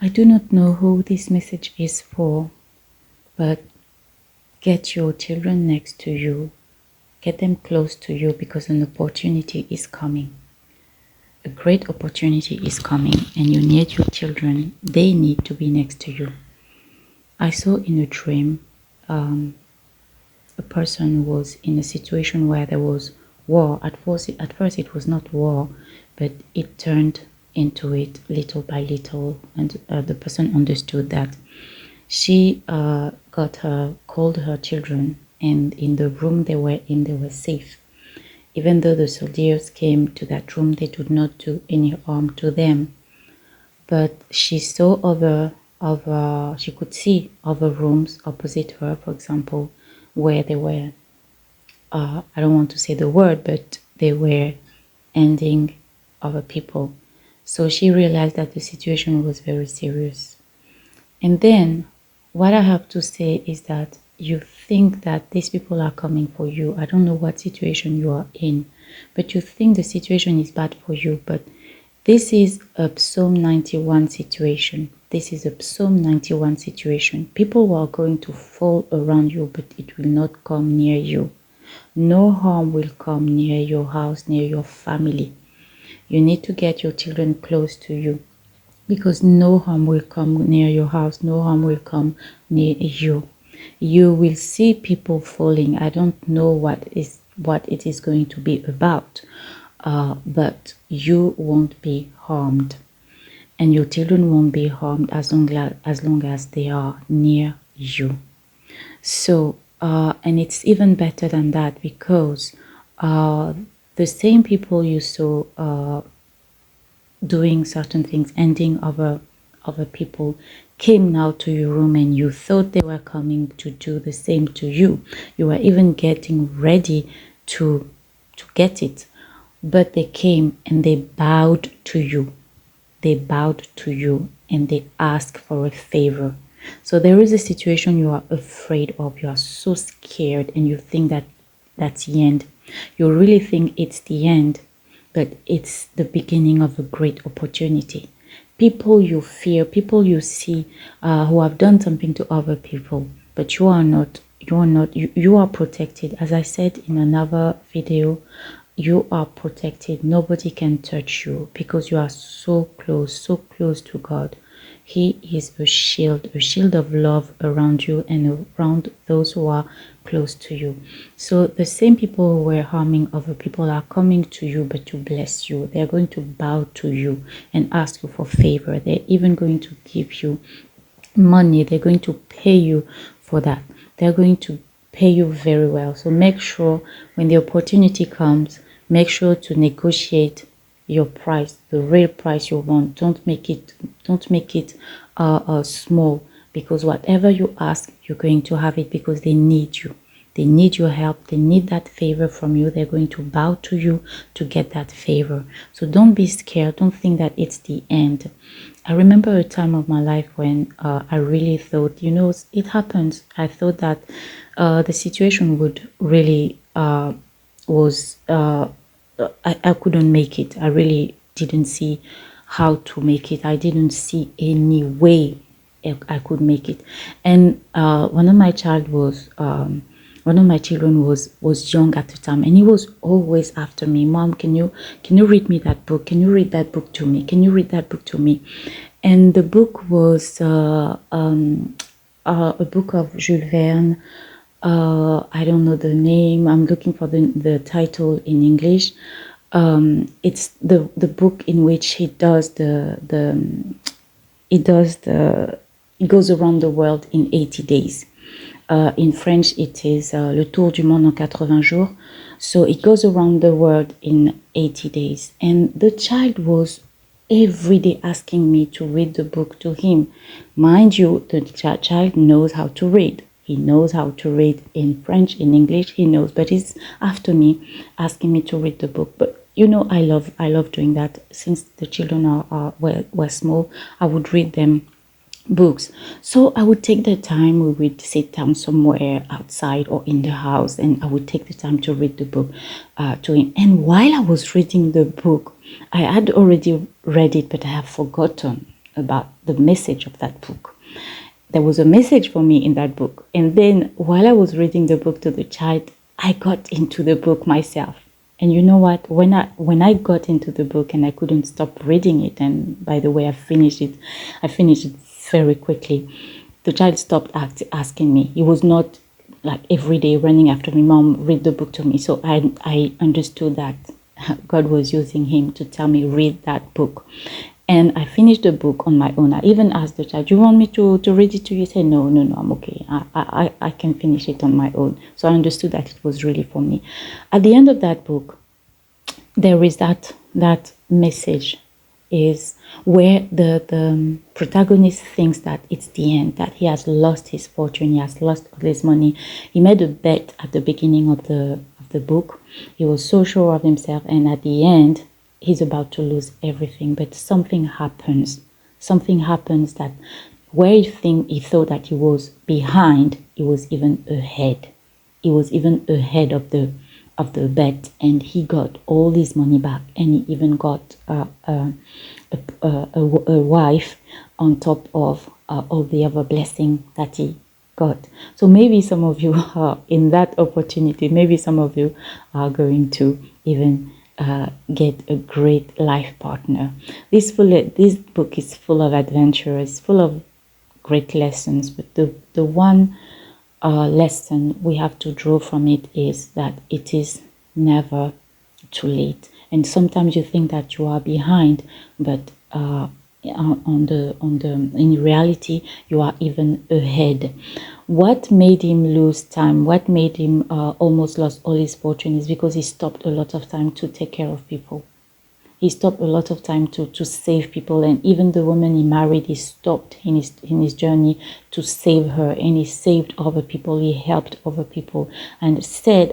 I do not know who this message is for, but get your children next to you. Get them close to you because an opportunity is coming. A great opportunity is coming and you need your children. They need to be next to you. I saw in a dream a person was in a situation where there was war. At first it was not war, but it turned into it little by little, and the person understood that. She called her children, and in the room they were in, they were safe. Even though the soldiers came to that room, they did not do any harm to them. But she saw she could see other rooms opposite her, for example, where they were, I don't want to say the word, but they were ending other people. So she realized that the situation was very serious. And then what I have to say is that you think that these people are coming for you. I don't know what situation you are in, but you think the situation is bad for you. But this is a Psalm 91 situation. This is a Psalm 91 situation. People are going to fall around you, but it will not come near you. No harm will come near your house, near your family. You need to get your children close to you, because no harm will come near your house, no harm will come near you. You will see people falling. I don't know what it is going to be about, but you won't be harmed, and your children won't be harmed as long as they are near you. So, and it's even better than that, because the same people you saw doing certain things, ending other people, came now to your room, and you thought they were coming to do the same to you. You were even getting ready to get it, but they came and they bowed to you. They bowed to you and they asked for a favor. So there is a situation you are afraid of. You are so scared and you think that that's the end. You really think it's the end, but it's the beginning of a great opportunity. People you fear, people you see who have done something to other people, but you are not. You are protected. As I said in another video, you are protected. Nobody can touch you because you are so close to God. He is a shield of love around you and around those who are close to you. So the same people who were harming other people are coming to you, but to bless you. They're going to bow to you and ask you for favor. They're even going to give you money. They're going to pay you for that. They're going to pay you very well. So make sure when the opportunity comes, make sure to negotiate your price, the real price you want. Don't make it small, because whatever you ask, you're going to have it, because they need you. They need your help. They need that favor from you. They're going to bow to you to get that favor. So don't be scared. Don't think that it's the end. I remember a time of my life when I really thought, it happens. I thought that the situation would really I couldn't make it. I really didn't see how to make it. I didn't see any way I could make it. And one of my children was young at the time, and he was always after me. Mom, can you read me that book? Can you read that book to me? Can you read that book to me? And the book was a book of Jules Verne. I don't know the name. I'm looking for the title in English. It's the book in which he goes around the world in 80 days. In French, it is Le Tour du Monde en 80 jours. So it goes around the world in 80 days. And the child was every day asking me to read the book to him. Mind you, the child knows how to read. He knows how to read in French, in English, he knows, but he's after me, asking me to read the book. But I love doing that. Since the children were small, I would read them books. So I would take the time, we would sit down somewhere outside or in the house, and I would take the time to read the book to him. And while I was reading the book, I had already read it, but I have forgotten. about the message of that book. There was a message for me in that book. And then while I was reading the book to the child, I got into the book myself. And you know what? When I got into the book and I couldn't stop reading it, and by the way, I finished it very quickly. The child stopped asking me. He was not like every day running after me, Mom, read the book to me. So I understood that God was using him to tell me, read that book. And I finished the book on my own. I even asked the child, do you want me to read it to you? He said, no, I'm okay. I can finish it on my own. So I understood that it was really for me. At the end of that book, there is that message is where the protagonist thinks that it's the end, that he has lost his fortune, he has lost all his money. He made a bet at the beginning of the book. He was so sure of himself, and at the end, he's about to lose everything. But something happens. Something happens that where he thought that he was behind, he was even ahead. He was even ahead of the bet, and he got all his money back, and he even got a wife on top of all the other blessing that he got. So maybe some of you are in that opportunity. Maybe some of you are going to even get a great life partner. This book is full of adventures, full of great lessons, but the one lesson we have to draw from it is that it is never too late. And sometimes you think that you are behind, but in reality you are even ahead. What made him lose time, what made him almost lost all his fortune, is because he stopped a lot of time to take care of people. He stopped a lot of time to save people, and even the woman he married, he stopped in his journey to save her, and he saved other people. He helped other people, and I said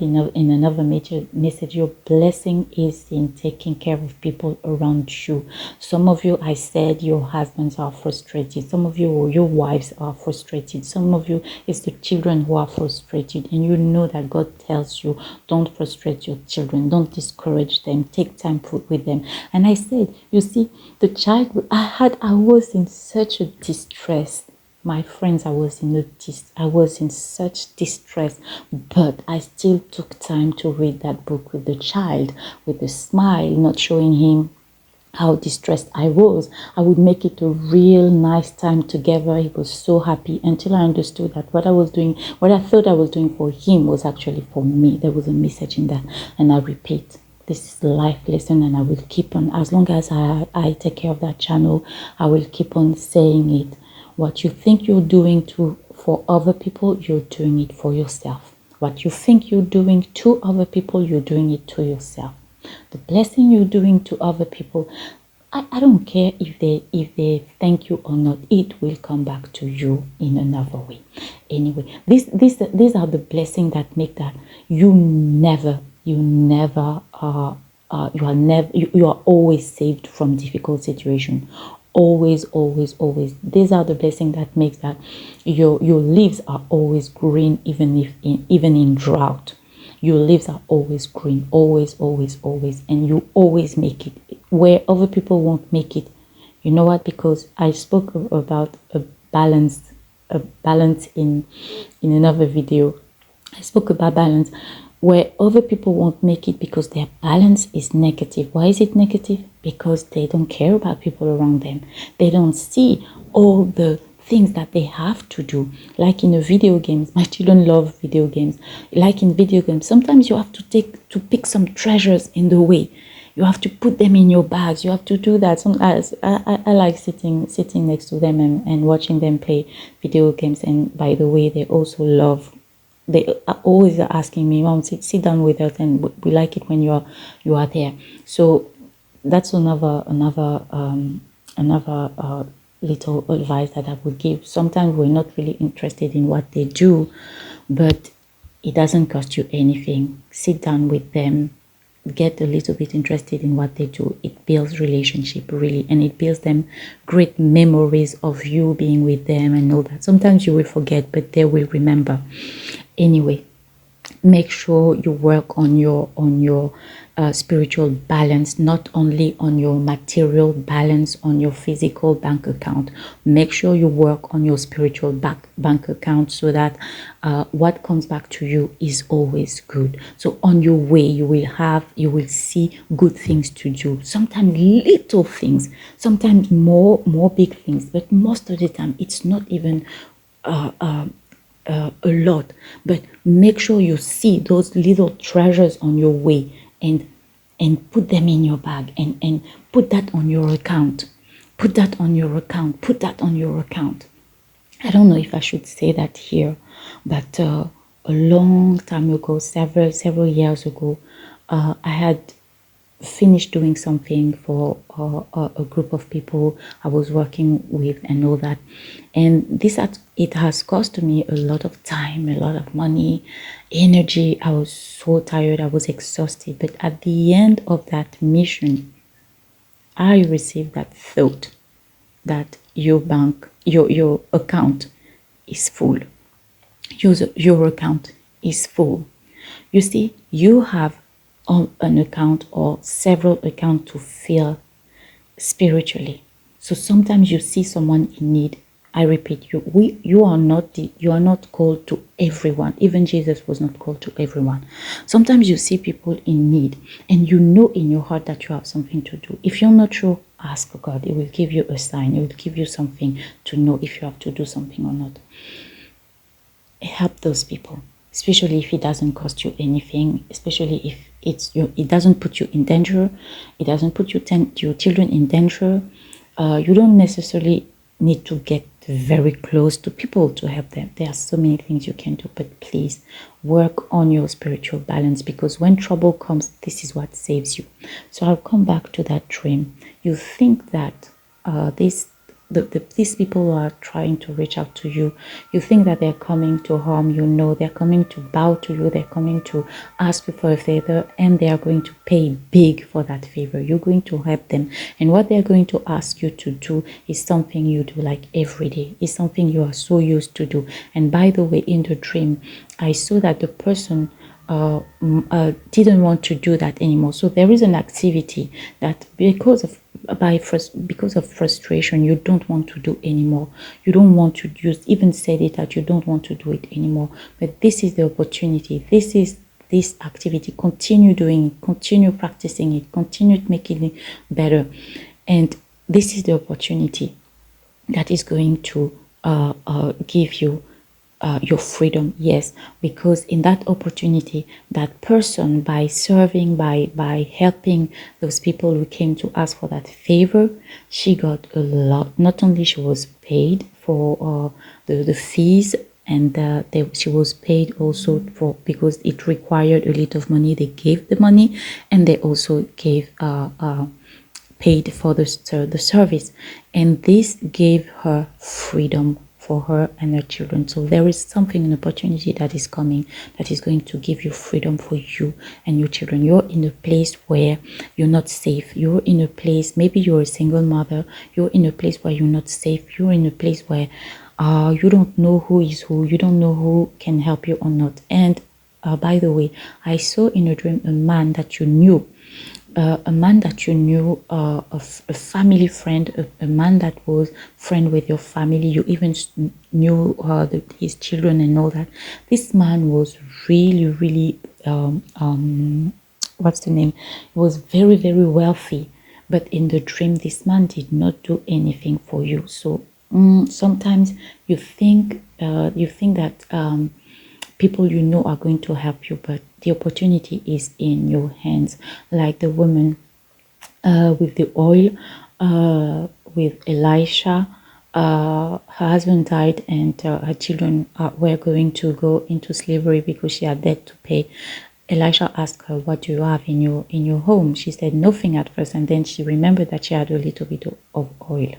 in another major message, your blessing is in taking care of people around you. Some of you, I said, your husbands are frustrated. Some of you, your wives are frustrated. Some of you, it's the children who are frustrated, and you know that God tells you, don't frustrate your children, don't discourage them, take time with them. And I said, you see, the child I was in such a distress. My friends, I was in such distress, but I still took time to read that book with the child, with a smile, not showing him how distressed I was. I would make it a real nice time together. He was so happy, until I understood that what I thought I was doing for him was actually for me. There was a message in that. And I repeat, this is a life lesson, and I will keep on, as long as I take care of that channel, I will keep on saying it. What you think you're doing for other people, you're doing it for yourself. What you think you're doing to other people, you're doing it to yourself. The blessing you're doing to other people, I don't care if they thank you or not, it will come back to you in another way. Anyway, these are the blessings that make that you are always saved from difficult situation. Always. These are the blessings that makes that your leaves are always green, even in drought. Your leaves are always green, always, and you always make it where other people won't make it. You know what? Because I spoke about a balance in another video. I spoke about balance where other people won't make it because their balance is negative. Why is it negative? Because they don't care about people around them. They don't see all the things that they have to do. Like in a video games, my children love video games. Like in video games, sometimes you have to pick some treasures in the way. You have to put them in your bags. You have to do that. I like sitting next to them and watching them play video games. And by the way, they also love. They are always asking me, Mom, sit down with us, and we like it when you are there. So that's another little advice that I would give. Sometimes we're not really interested in what they do, but it doesn't cost you anything. Sit down with them, get a little bit interested in what they do. It builds relationship, really, and it builds them great memories of you being with them and all that. Sometimes you will forget, but they will remember. Anyway, Make sure you work on your spiritual balance, not only on your material balance, on your physical bank account. Make sure you work on your spiritual bank account, so that what comes back to you is always good. So on your way, you will see good things to do, sometimes little things, sometimes more big things, but most of the time it's not even a lot. But make sure you see those little treasures on your way, and put them in your bag, and put that on your account. Put that on your account. Put that on your account. I don't know if I should say that here, but a long time ago, several years ago, I had finished doing something for a group of people I was working with and all that, and it has cost me a lot of time, a lot of money, energy. I was so tired, I was exhausted, but at the end of that mission, I received that thought that your account is full. Your account is full. You see, you have an account or several accounts to fill spiritually. So sometimes you see someone in need. I repeat, you are not called to everyone. Even Jesus was not called to everyone. Sometimes you see people in need, and you know in your heart that you have something to do. If you're not sure, ask God. It will give you a sign. It will give you something to know if you have to do something or not. Help those people, especially if it doesn't cost you anything, especially if it doesn't put you in danger, it doesn't put your children in danger. You don't necessarily need to get very close to people to help them. There are so many things you can do, but please work on your spiritual balance, because when trouble comes, this is what saves you. So I'll come back to that dream. You think that these people who are trying to reach out to you, you think that they're coming to harm you. No, they're coming to bow to you. They're coming to ask you for a favor, and they are going to pay big for that favor. You're going to help them, and what they're going to ask you to do is something you do like every day. It's something you are so used to do. And by the way, in the dream, I saw that the person didn't want to do that anymore. So there is an activity that because of frustration, you don't want to do anymore. You don't want to even said it that you don't want to do it anymore. But this is the opportunity. This activity. Continue doing it. Continue practicing it. Continue making it better. And this is the opportunity that is going to give you your freedom. Yes, because in that opportunity, that person, by serving, by helping those people who came to ask for that favor, she got a lot. Not only she was paid for the fees, and she was paid also for, because it required a little of money. They gave the money, and they also gave paid for the service, and this gave her freedom for her and her children. So there is something, an opportunity that is coming, that is going to give you freedom for you and your children. You're in a place where you're not safe. You're in a place, maybe you're a single mother, you're in a place where you're not safe. You're in a place where you don't know who is who. You don't know who can help you or not. And by the way, I saw in a dream a man that you knew, a family friend, a man that was friend with your family. You even knew his children and all that. This man was really what's the name? He was very wealthy, but in the dream, this man did not do anything for you. So sometimes you think that people you know are going to help you, but the opportunity is in your hands. Like the woman with the oil, with Elisha, her husband died, and her children were going to go into slavery because she had debt to pay. Elisha asked her, "What do you have in your home?" She said nothing at first, and then she remembered that she had a little bit of oil,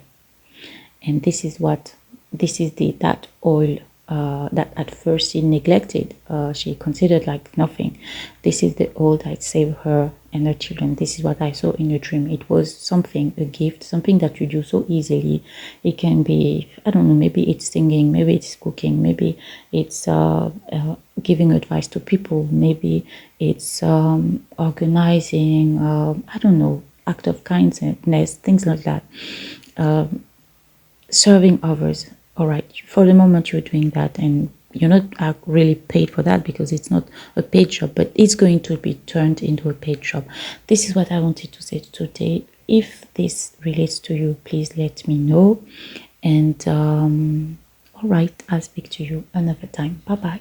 and that oil that at first she neglected, she considered like nothing. This is the old that saved her and her children. This is what I saw in a dream. It was something, a gift, something that you do so easily. It can be, I don't know, maybe it's singing, maybe it's cooking, maybe it's giving advice to people, maybe it's organizing, I don't know, act of kindness, things like that. Serving others. All right, for the moment you're doing that, and you're not really paid for that because it's not a paid job, but it's going to be turned into a paid job. This is what I wanted to say today. If this relates to you, please let me know. And all right, I'll speak to you another time. Bye bye.